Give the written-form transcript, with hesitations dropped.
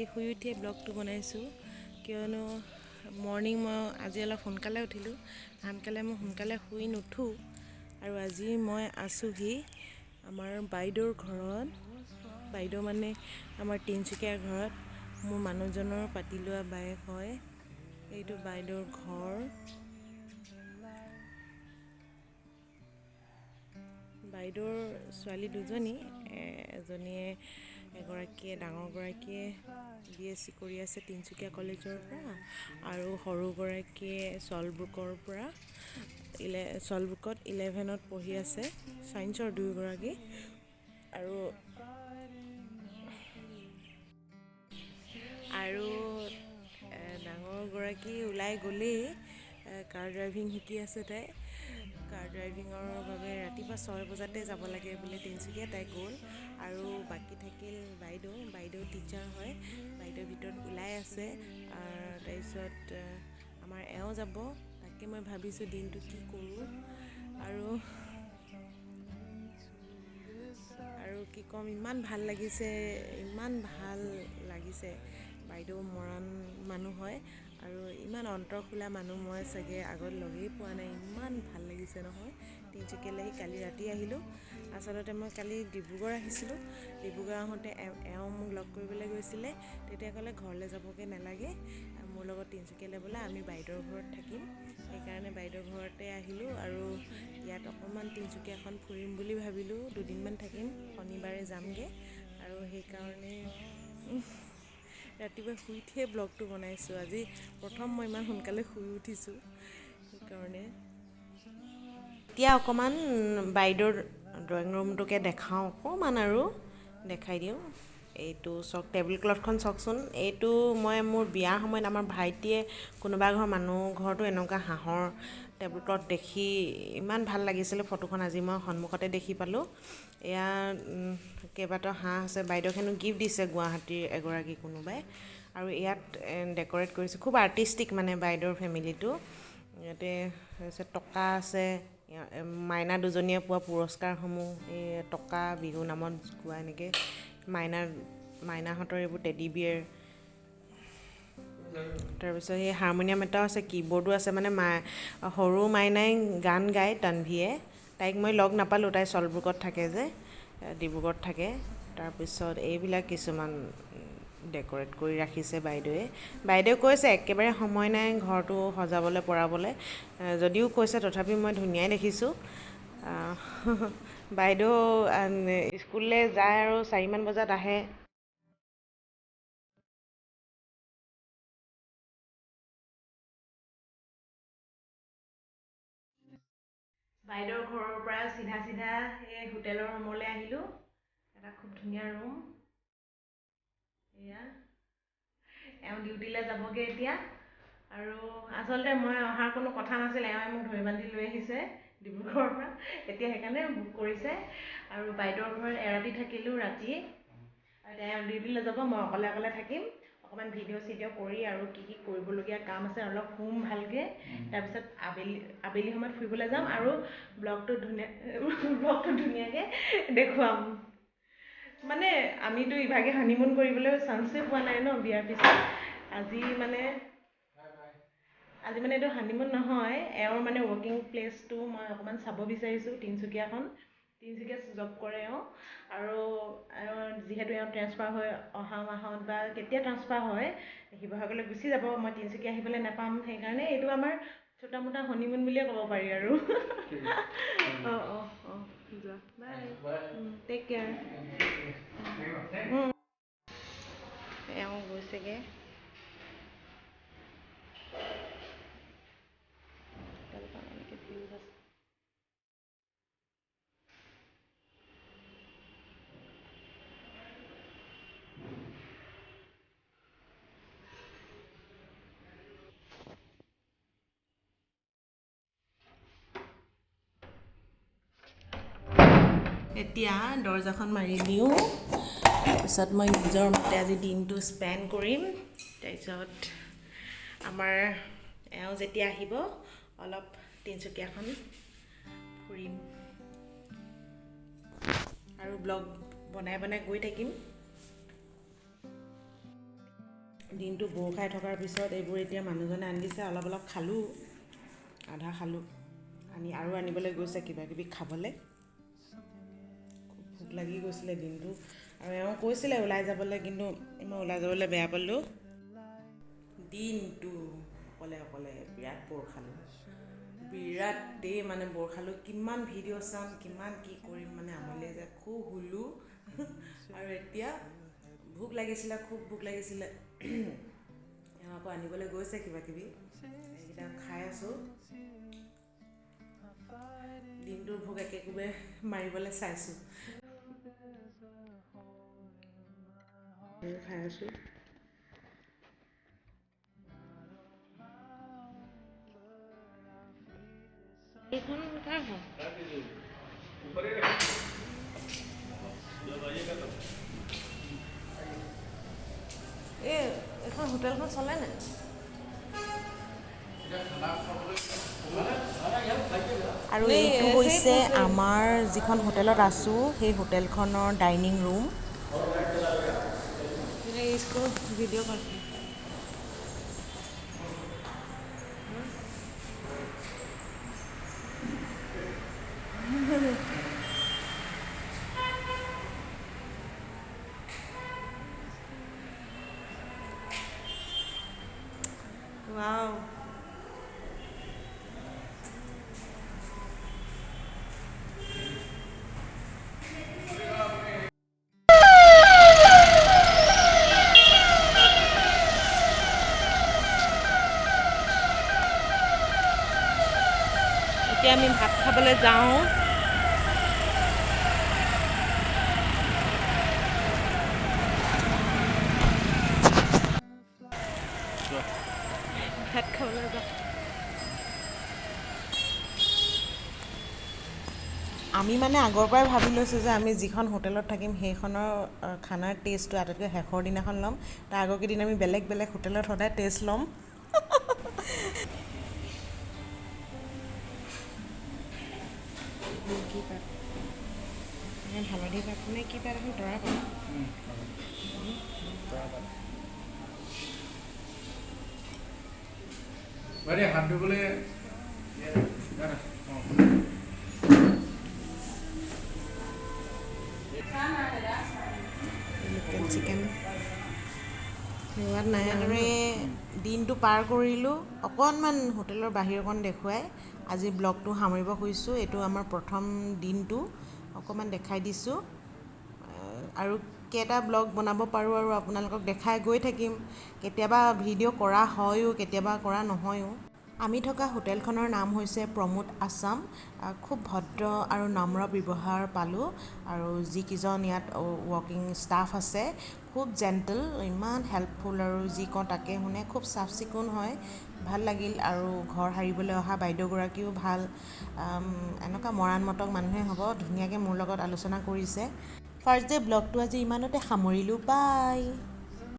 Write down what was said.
আজি শুই উঠিয়ে ব্লগটো বনাইছোঁ কিয়নো মৰ্ণিং মই আজি অলপ সোনকালে উঠিলোঁ আনকালে মই সোনকালে শুই নুঠোঁ আৰু আজি মই আছোঁহি আমাৰ বাইদেউৰ ঘৰত বাইদেউ মানে আমাৰ তিনিচুকীয়াৰ ঘৰত মোৰ মানুহজনৰ পাতি লোৱা বায়েক হয় এইটো বাইদেউৰ ঘৰ বাইদেউৰ ছোৱালী দুজনী এজনীয়ে এগৰাকীয়ে ডাঙৰগৰাকীয়ে BSc কৰি আছে তিনিচুকীয়া কলেজৰ পৰা আৰু সৰুগৰাকীয়ে চলবুকত 11ত পঢ়ি আছে ছায়েন্সৰ দুয়োগৰাকী আৰু ডাঙৰগৰাকী ওলাই গ'লেই কাৰ ড্ৰাইভিং শিকি আছে তাই কাৰ ড্ৰাইভিঙৰ বাবে ৰাতিপুৱা 6 বজাতে যাব লাগে বোলে তিনিচুকীয়া তাই গ'ল আৰু বাকী থাকিল বাইদেউ টিচাৰ হয় বাইদেউৰ ভিতৰত ওলাই আছে তাৰপিছত আমাৰ এওঁ যাব তাকে মই ভাবিছোঁ দিনটো কি কৰোঁ আৰু কি ক'ম ইমান ভাল লাগিছে বাইদেউ মৰাণ মানুহ হয় আৰু ইমান অন্তৰখোলা মানুহ মই চাগে আগত লগেই পোৱা নাই ইমান ভাল লাগিছে নহয় তিনিচুকীয়ালৈ কালি ৰাতি আহিলোঁ আচলতে মই কালি ডিব্ৰুগড় আহিছিলোঁ ডিব্ৰুগড় আহোঁতে এওঁ মোক লগ কৰিবলৈ গৈছিলে তেতিয়া ক'লে ঘৰলৈ যাবগৈ নালাগে মোৰ লগত তিনিচুকীয়ালৈ বোলে আমি বাইদেউৰ ঘৰত থাকিম সেইকাৰণে বাইদেউৰ ঘৰতে আহিলোঁ আৰু ইয়াত অকণমান তিনিচুকীয়াখন ফুৰিম বুলি ভাবিলোঁ দুদিনমান থাকিম শনিবাৰে যামগৈ আৰু সেইকাৰণে ৰাতিপুৱা শুই উঠিয়ে ব্লগটো বনাইছোঁ আজি প্ৰথম মই ইমান সোনকালে শুই উঠিছোঁ সেইকাৰণে এতিয়া অকণমান বাইদেউৰ ড্ৰয়িং ৰুমটোকে দেখাওঁ অকণমান আৰু দেখাই দিওঁ এইটো চাওক টেবুল ক্লথখন চাওকচোন এইটো মই মোৰ বিয়াৰ সময়ত আমাৰ ভাইটিয়ে কোনোবা ঘৰ মানুহ ঘৰতো এনেকুৱা হাঁহৰ টেবুল ক্লথ দেখি ইমান ভাল লাগিছিলে ফটোখন আজি মই সন্মুখতে দেখি পালোঁ এয়া কেইবাটাও হাঁহ আছে বাইদেউক হেনো গিফ্ট দিছে গুৱাহাটীৰ এগৰাকী কোনোবাই আৰু ইয়াত ডেক'ৰেট কৰিছে খুব আৰ্টিষ্টিক মানে বাইদেউৰ ফেমিলিটো ইয়াতে টকা আছে মাইনা দুজনীয়ে পোৱা পুৰস্কাৰসমূহ এই টকা বিহু নামত গোৱা এনেকৈ মাইনাহঁতৰ এইবোৰ টেডি বিয়েৰ তাৰপিছত সেই হাৰমনিয়াম এটাও আছে কীবৰ্ডো আছে মানে সৰু মাইনাই গান গায় তানভিয়ে তাইক মই লগ নাপালোঁ তাই চলব্ৰুকত থাকে যে ডিব্ৰুগড়ত থাকে তাৰপিছত এইবিলাক কিছুমান ডেক'ৰেট কৰি ৰাখিছে বাইদেৱে কৈছে একেবাৰে সময় নাই ঘৰটো সজাবলৈ পৰাবলৈ যদিও কৈছে তথাপি মই ধুনীয়াই দেখিছোঁ বাইদেউ স্কুললৈ যায় আৰু 4মান বজাত আহে বাইদেউৰ ঘৰৰ পৰা চিধা সেই হোটেলৰ ৰুমলৈ আহিলোঁ এটা খুব ধুনীয়া ৰুম এয়া এওঁ ডিউটিলৈ যাবগৈ এতিয়া আৰু আচলতে মই অহাৰ কোনো কথা নাছিল এওঁৱে মোক ধৰি বান্ধি লৈ আহিছে ডিব্ৰুগড়ৰ পৰা এতিয়া সেইকাৰণে বুক কৰিছে আৰু বাইদেউৰ ঘৰত এৰাতি থাকিলোঁ ৰাতি আৰু এওঁ ডিউটিলৈ যাব মই অকলে থাকিম অকণমান ভিডিঅ' কৰি আৰু কি কৰিবলগীয়া কাম আছে অলপ শুম ভালকৈ তাৰপিছত আবেলি সময়ত ফুৰিবলৈ যাম আৰু ব্লগটো ধুনীয়াকৈ দেখুৱাম মানে আমিতো ইভাগে হানিমুন কৰিবলৈ চান্সেই পোৱা নাই ন বিয়াৰ পিছত আজি মানে এইটো হানিমুন নহয় এওঁৰ মানে ৱৰ্কিং প্লেচটো মই অকণমান চাব বিচাৰিছোঁ তিনিচুকীয়াত জব কৰে এওঁ আৰু যিহেতু এওঁ ট্ৰেন্সফাৰ হৈ অহা মাহত বা কেতিয়া ট্ৰান্সফাৰ হয় শিৱসাগৰলৈ গুচি যাব মই তিনিচুকীয়া আহিবলৈ নাপাম সেইকাৰণে এইটো আমাৰ ছোটা মোটা হনিমুন বুলিয়ে ক'ব পাৰি আৰু অঁ যোৱা বাই টেক কেয়াৰ এওঁ গৈছেগৈ এতিয়া দৰজাখন মাৰি দিওঁ তাৰপিছত মই নিজৰ মতে আজি দিনটো স্পেণ্ড কৰিম তাৰপিছত আমাৰ এওঁ যেতিয়া আহিব অলপ তিনিচুকীয়াখন ফুৰিম আৰু ব্লগ বনাই গৈ থাকিম দিনটো বৰ খাই থকাৰ পিছত এইবোৰ এতিয়া মানুহজনে আনি দিছে, অলপ অলপ খালোঁ, আধা খালোঁ, আৰু আনিবলৈ গৈছে কিবাকিবি খাবলৈ। খুব ভোক লাগি গৈছিলে দিনটো, আৰু এওঁ কৈছিলে ওলাই যাবলৈ, কিন্তু মই ওলাই যাবলৈ বেয়া পালোঁ। দিনটো অকলে অকলে বিৰাট বৰ খালোঁ, বিৰাটেই মানে বৰ খালোঁ। কিমান ভিডিঅ' চাম, কিমান কি কৰিম, মানে আমনি লাগি যায়। খুব শুলোঁ আৰু এতিয়া ভোক লাগিছিলে, খুব ভোক লাগিছিলে। এওঁ আকৌ আনিবলৈ গৈছে কিবাকিবি, এইকেইটা খাই আছোঁ। দিনটোৰ ভোক একেকোবে মাৰিবলৈ চাইছোঁ। খাই আছোঁ। এইখন কাৰ হয়? এইখন হোটেলখন চলে নাই? আৰু এইটো হৈছে আমাৰ যিখন হোটেলত আছোঁ, সেই হোটেলখনৰ ডাইনিং ৰুম। ভিডিঅ' কল। ৱাও। এতিয়া আমি ভাত খাবলৈ যাওঁ। ভাত খাবলৈ যাওঁ। আমি মানে আগৰ পৰাই ভাবি লৈছোঁ যে আমি যিখন হোটেলত থাকিম সেইখনৰ খানাৰ টেষ্টটো আটাইতকৈ শেষৰ দিনাখন ল'ম। তাৰ আগৰকেইদিন আমি বেলেগ বেলেগ হোটেলত সদায় টেষ্ট ল'ম। কি পাত? হালধি পাত নে কি পাত? এখন তৰা পাত। হাত ধুবলৈ লোকেল চিকেন সোৱাদ নাই। এনেদৰে দিনটো পাৰ কৰিলোঁ, অকণমান হোটেলৰ বাহিৰকণ দেখুৱাই আজি ব্লগটো সামৰিব খুজিছোঁ। এইটো আমাৰ প্ৰথম দিনটো অকণমান দেখাই দিছোঁ, আৰু কেইটা ব্লগ বনাব পাৰোঁ আৰু আপোনালোকক দেখাই গৈ থাকিম। কেতিয়াবা ভিডিঅ' কৰা হয়ো, কেতিয়াবা কৰা নহয়ো। আমি থকা হোটেলখনৰ নাম হৈছে প্ৰমোদ আছাম। খুব ভদ্ৰ আৰু নম্ৰ ব্যৱহাৰ পালোঁ, আৰু যিকেইজন ইয়াত ৱৰ্কিং ষ্টাফ আছে খুব জেণ্টল, ইমান হেল্পফুল, আৰু যি কওঁ তাকে শুনে, খুব চাফ চিকুণ হয়, ভাল লাগিল। আৰু ঘৰ সাৰিবলৈ অহা বাইদেউগৰাকীও ভাল, এনেকুৱা মৰাণ মটক মানুহে হ'ব, ধুনীয়াকৈ মোৰ লগত আলোচনা কৰিছে। ফাৰ্ষ্ট ডে ব্লগটো আজি ইমানতে সামৰিলোঁ, বাই।